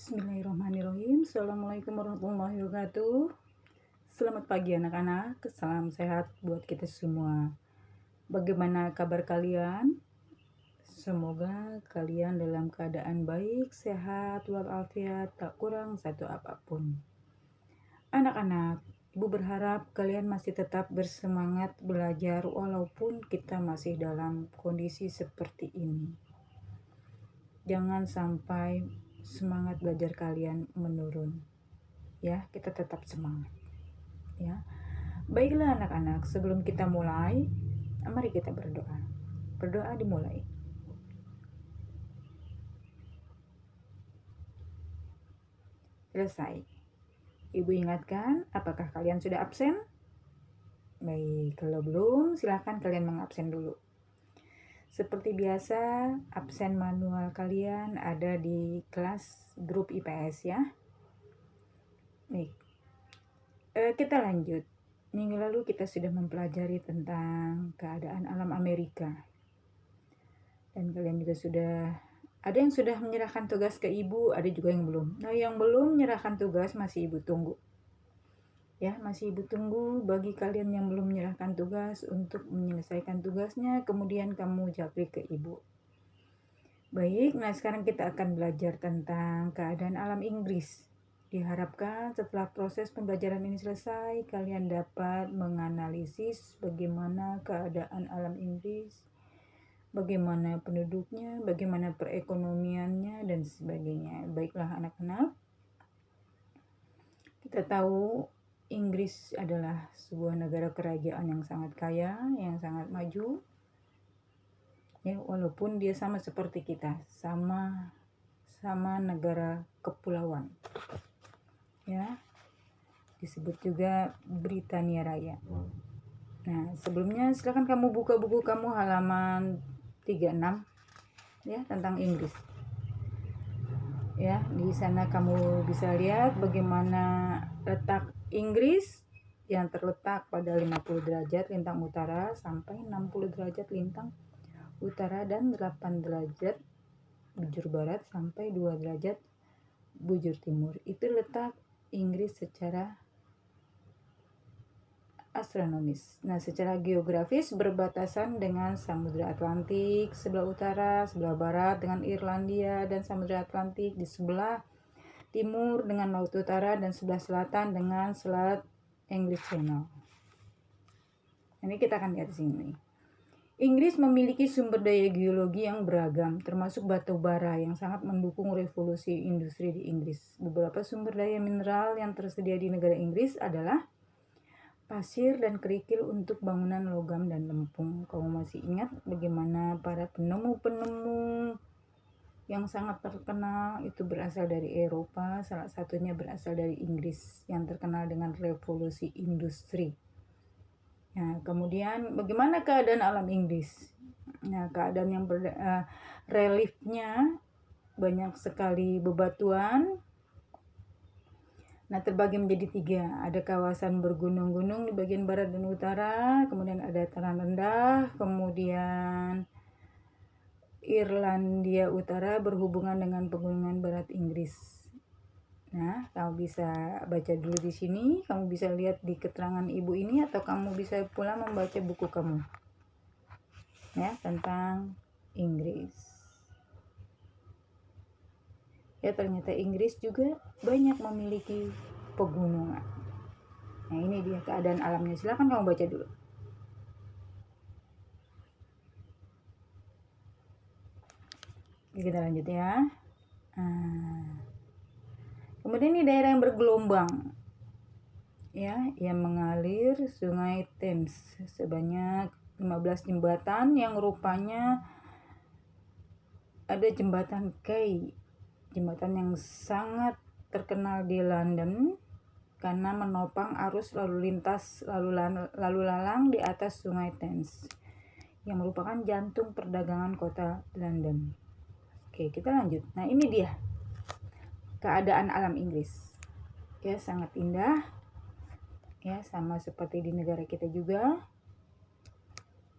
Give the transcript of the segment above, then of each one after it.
Bismillahirrahmanirrahim. Assalamualaikum warahmatullahi wabarakatuh. Selamat pagi anak-anak. Salam sehat buat kita semua. Bagaimana kabar kalian? Semoga kalian dalam keadaan baik, sehat, walafiat, tak kurang satu apapun. Anak-anak, Ibu berharap kalian masih tetap bersemangat belajar walaupun kita masih dalam kondisi seperti ini. Jangan sampai semangat belajar kalian menurun. Ya, kita tetap semangat. Ya. Baiklah anak-anak, sebelum kita mulai, mari kita berdoa. Berdoa dimulai. Selesai. Ibu ingatkan, apakah kalian sudah absen? Baik, kalau belum, silahkan kalian mengabsen dulu. Seperti biasa, absen manual kalian ada di kelas grup IPS ya. Baik, kita lanjut. Minggu lalu kita sudah mempelajari tentang keadaan alam Amerika. Dan kalian juga ada yang sudah menyerahkan tugas ke ibu, ada juga yang belum. Nah, yang belum menyerahkan tugas masih ibu tunggu. Ya, masih ibu tunggu bagi kalian yang belum menyerahkan tugas untuk menyelesaikan tugasnya, kemudian kamu japri ke ibu. Baik, nah sekarang kita akan belajar tentang keadaan alam Inggris. Diharapkan setelah proses pembelajaran ini selesai, kalian dapat menganalisis bagaimana keadaan alam Inggris, bagaimana penduduknya, bagaimana perekonomiannya, dan sebagainya. Baiklah anak-anak, kita tahu Inggris adalah sebuah negara kerajaan yang sangat kaya, yang sangat maju. Ya, walaupun dia sama seperti kita, sama negara kepulauan. Ya, disebut juga Britania Raya. Nah, sebelumnya silakan kamu buka buku kamu halaman 36 ya, tentang Inggris. Ya, di sana kamu bisa lihat bagaimana letak Inggris yang terletak pada 50 derajat lintang utara sampai 60 derajat lintang utara dan 8 derajat bujur barat sampai 2 derajat bujur timur. Itu letak Inggris secara astronomis. Nah, secara geografis berbatasan dengan Samudra Atlantik sebelah utara, sebelah barat dengan Irlandia dan Samudra Atlantik, di sebelah timur dengan Laut Utara, dan sebelah selatan dengan Selat English Channel. Ini kita akan lihat di sini. Inggris memiliki sumber daya geologi yang beragam, termasuk batu bara yang sangat mendukung revolusi industri di Inggris. Beberapa sumber daya mineral yang tersedia di negara Inggris adalah pasir dan kerikil untuk bangunan logam dan lempung. Kamu masih ingat bagaimana para penemu-penemu yang sangat terkenal itu berasal dari Eropa, salah satunya berasal dari Inggris yang terkenal dengan revolusi industri. Nah, kemudian bagaimana keadaan alam Inggris? Nah, keadaan yang reliefnya banyak sekali bebatuan. Nah, terbagi menjadi 3. Ada kawasan bergunung-gunung di bagian barat dan utara, kemudian ada dataran rendah, kemudian Irlandia Utara berhubungan dengan pegunungan barat Inggris. Nah, kamu bisa baca dulu di sini, kamu bisa lihat di keterangan ibu ini, atau kamu bisa pula membaca buku kamu. Ya, tentang Inggris. Ya, ternyata Inggris juga banyak memiliki pegunungan. Nah, ini dia keadaan alamnya. Silakan kamu baca dulu. Kita lanjut ya. Kemudian ini daerah yang bergelombang, ya, yang mengalir Sungai Thames sebanyak 15 jembatan yang rupanya ada jembatan Key, jembatan yang sangat terkenal di London karena menopang arus lalu lalang di atas Sungai Thames yang merupakan jantung perdagangan kota London. Oke, kita lanjut. Nah, ini dia keadaan alam Inggris. Ya, sangat indah. Ya, sama seperti di negara kita juga.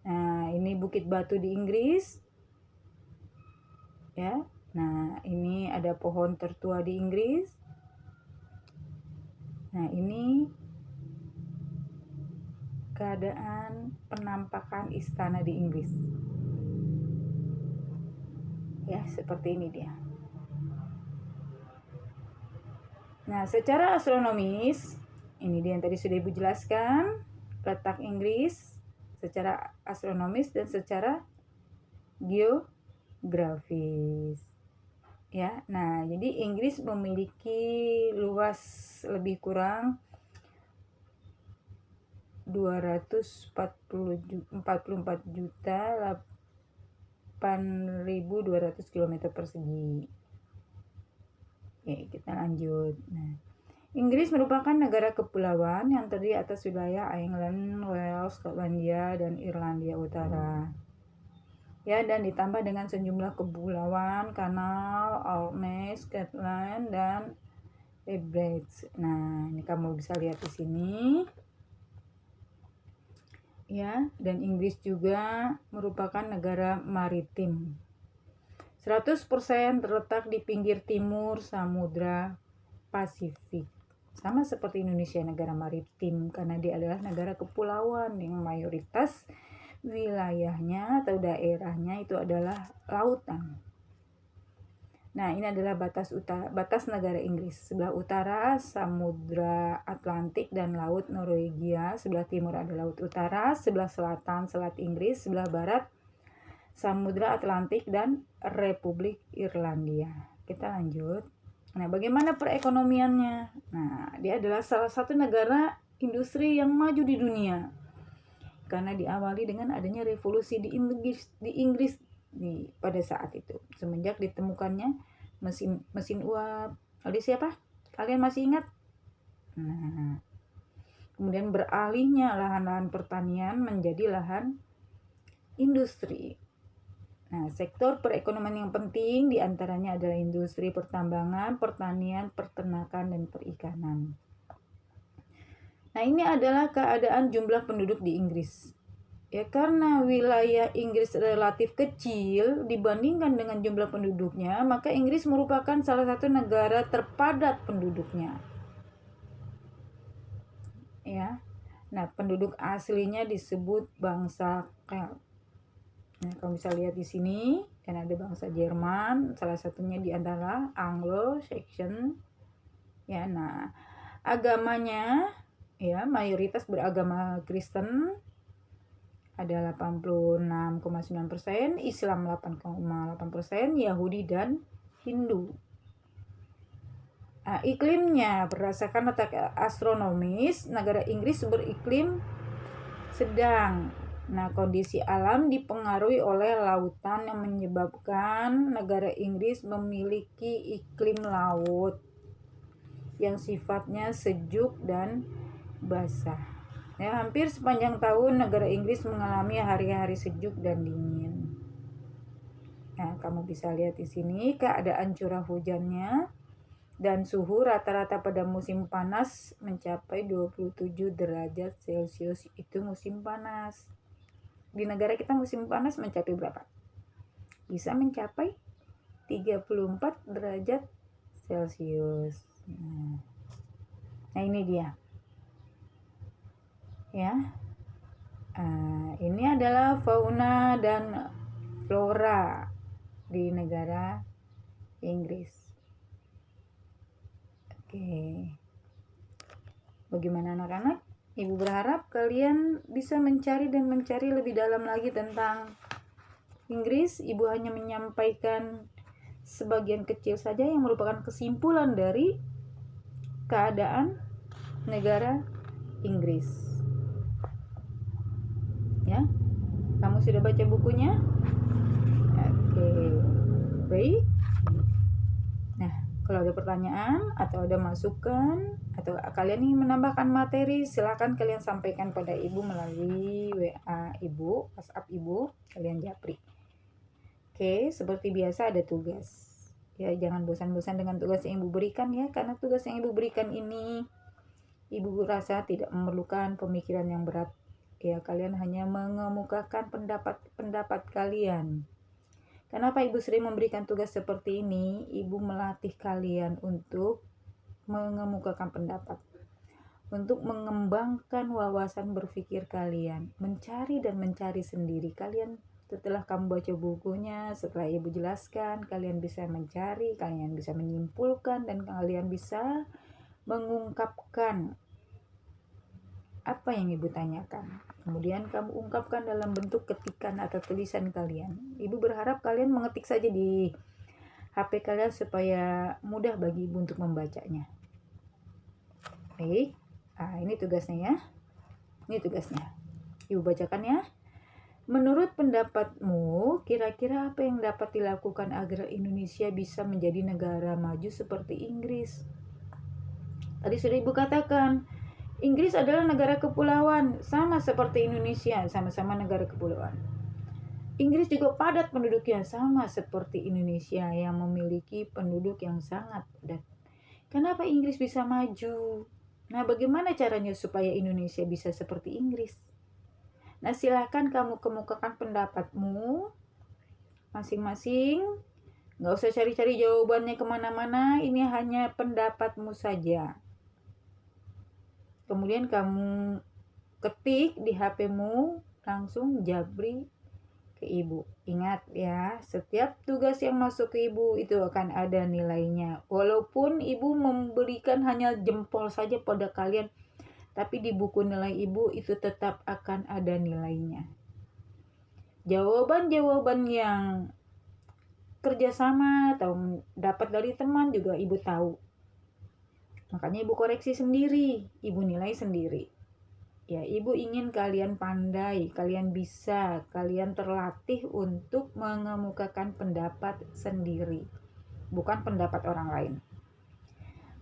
Nah, ini Bukit Batu di Inggris. Ya. Nah, ini ada pohon tertua di Inggris. Nah, ini keadaan penampakan istana di Inggris. Ya, seperti ini dia. Nah, secara astronomis, ini dia yang tadi sudah Ibu jelaskan, letak Inggris secara astronomis dan secara geografis. Ya, nah jadi Inggris memiliki luas lebih kurang 244.8.200 km persegi. Oke, kita lanjut. Nah, Inggris merupakan negara kepulauan yang terdiri atas wilayah England, Wales, Skotlandia, dan Irlandia Utara. Ya, dan ditambah dengan sejumlah kepulauan, kanal, Orkneys, Shetland, dan Hebrides. Nah, ini kamu bisa lihat di sini. Ya, dan Inggris juga merupakan negara maritim. 100% terletak di pinggir timur Samudra Pasifik. Sama seperti Indonesia, negara maritim, karena dia adalah negara kepulauan yang mayoritas wilayahnya atau daerahnya itu adalah lautan. Nah, ini adalah batas negara Inggris. Sebelah utara Samudra Atlantik dan Laut Norwegia, sebelah timur ada Laut Utara, sebelah selatan Selat Inggris, sebelah barat Samudra Atlantik dan Republik Irlandia. Kita lanjut. Nah, bagaimana perekonomiannya? Nah, dia adalah salah satu negara industri yang maju di dunia. Karena diawali dengan adanya revolusi di Inggris pada saat itu. Semenjak ditemukannya mesin uap. Oleh siapa? Kalian masih ingat? Nah, kemudian beralihnya lahan-lahan pertanian menjadi lahan industri. Nah, sektor perekonomian yang penting diantaranya adalah industri pertambangan, pertanian, peternakan, dan perikanan. Nah, ini adalah keadaan jumlah penduduk di Inggris. Ya, karena wilayah Inggris relatif kecil dibandingkan dengan jumlah penduduknya, maka Inggris merupakan salah satu negara terpadat penduduknya. Ya. Nah, penduduk aslinya disebut bangsa Celt. Nah, kamu bisa lihat di sini, dan ada bangsa Jerman, salah satunya di antara Anglo-Saxon. Ya, nah, agamanya ya mayoritas beragama Kristen, ada 86,9%, Islam 8,8%, Yahudi dan Hindu. Nah, iklimnya berdasarkan letak astronomis, negara Inggris beriklim sedang. Nah, kondisi alam dipengaruhi oleh lautan yang menyebabkan negara Inggris memiliki iklim laut yang sifatnya sejuk dan basah. Ya, hampir sepanjang tahun negara Inggris mengalami hari-hari sejuk dan dingin. Nah, kamu bisa lihat di sini keadaan curah hujannya dan suhu rata-rata pada musim panas mencapai 27 derajat Celcius, itu musim panas. Di negara kita musim panas mencapai berapa? Bisa mencapai 34 derajat Celcius. Nah, ini dia. Ya. Ini adalah fauna dan flora di negara Inggris. Oke. Bagaimana anak-anak? Ibu berharap kalian bisa mencari lebih dalam lagi tentang Inggris. Ibu hanya menyampaikan sebagian kecil saja yang merupakan kesimpulan dari keadaan negara Inggris. Ya, kamu sudah baca bukunya? Oke, baik. Nah, kalau ada pertanyaan atau ada masukan atau kalian ingin menambahkan materi, silakan kalian sampaikan pada ibu melalui WA ibu, WhatsApp ibu, kalian japri. Oke, seperti biasa ada tugas. Ya, jangan bosan-bosan dengan tugas yang ibu berikan ya, karena tugas yang ibu berikan ini ibu rasa tidak memerlukan pemikiran yang berat. Ya, kalian hanya mengemukakan pendapat-pendapat kalian. Kenapa Ibu sering memberikan tugas seperti ini? Ibu melatih kalian untuk mengemukakan pendapat, untuk mengembangkan wawasan berpikir kalian, mencari dan mencari sendiri. Kalian setelah kamu baca bukunya, setelah Ibu jelaskan, kalian bisa mencari, kalian bisa menyimpulkan, dan kalian bisa mengungkapkan apa yang Ibu tanyakan. Kemudian kamu ungkapkan dalam bentuk ketikan atau tulisan kalian. Ibu berharap kalian mengetik saja di HP kalian supaya mudah bagi Ibu untuk membacanya. Baik, ini tugasnya ya. Ini tugasnya. Ibu bacakan ya. Menurut pendapatmu, kira-kira apa yang dapat dilakukan agar Indonesia bisa menjadi negara maju seperti Inggris? Tadi sudah Ibu katakan, Inggris adalah negara kepulauan, sama seperti Indonesia, sama-sama negara kepulauan. Inggris juga padat penduduknya, sama seperti Indonesia yang memiliki penduduk yang sangat padat. Kenapa Inggris bisa maju? Nah, bagaimana caranya supaya Indonesia bisa seperti Inggris? Nah, silakan kamu kemukakan pendapatmu masing-masing. Nggak usah cari-cari jawabannya kemana-mana, ini hanya pendapatmu saja. Kemudian kamu ketik di HP-mu, langsung jabri ke Ibu. Ingat ya, setiap tugas yang masuk ke Ibu itu akan ada nilainya. Walaupun Ibu memberikan hanya jempol saja pada kalian, tapi di buku nilai Ibu itu tetap akan ada nilainya. Jawaban-jawaban yang kerjasama atau dapat dari teman juga Ibu tahu. Makanya Ibu koreksi sendiri, Ibu nilai sendiri. Ya, Ibu ingin kalian pandai, kalian bisa, kalian terlatih untuk mengemukakan pendapat sendiri, bukan pendapat orang lain.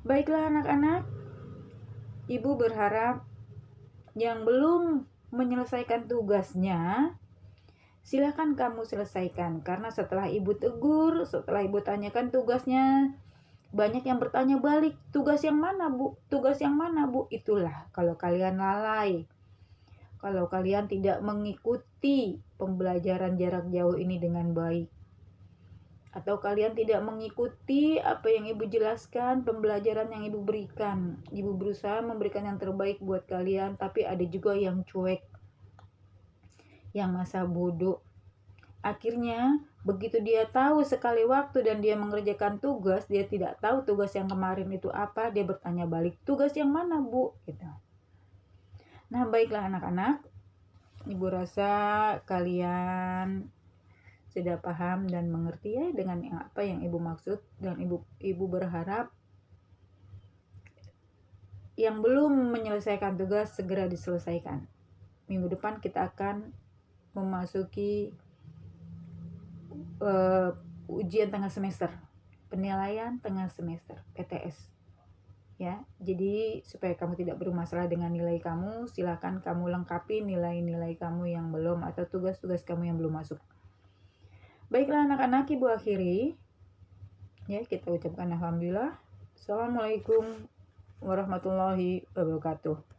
Baiklah anak-anak, Ibu berharap yang belum menyelesaikan tugasnya, silakan kamu selesaikan. Karena setelah Ibu tegur, setelah Ibu tanyakan tugasnya, banyak yang bertanya balik, tugas yang mana Bu? Tugas yang mana Bu? Itulah kalau kalian lalai, kalau kalian tidak mengikuti pembelajaran jarak jauh ini dengan baik, atau kalian tidak mengikuti apa yang Ibu jelaskan, pembelajaran yang Ibu berikan. Ibu berusaha memberikan yang terbaik buat kalian, tapi ada juga yang cuek, yang masa bodoh. Akhirnya begitu dia tahu sekali waktu dan dia mengerjakan tugas, dia tidak tahu tugas yang kemarin itu apa, dia bertanya balik, tugas yang mana Bu? Gitu. Nah, baiklah anak-anak, Ibu rasa kalian sudah paham dan mengerti ya dengan apa yang Ibu maksud, dan Ibu berharap yang belum menyelesaikan tugas segera diselesaikan. Minggu depan kita akan memasuki ujian tengah semester, penilaian tengah semester, PTS. Ya, jadi supaya kamu tidak bermasalah dengan nilai kamu, silakan kamu lengkapi nilai-nilai kamu yang belum atau tugas-tugas kamu yang belum masuk. Baiklah anak-anak, Ibu akhiri. Ya, kita ucapkan alhamdulillah. Assalamualaikum warahmatullahi wabarakatuh.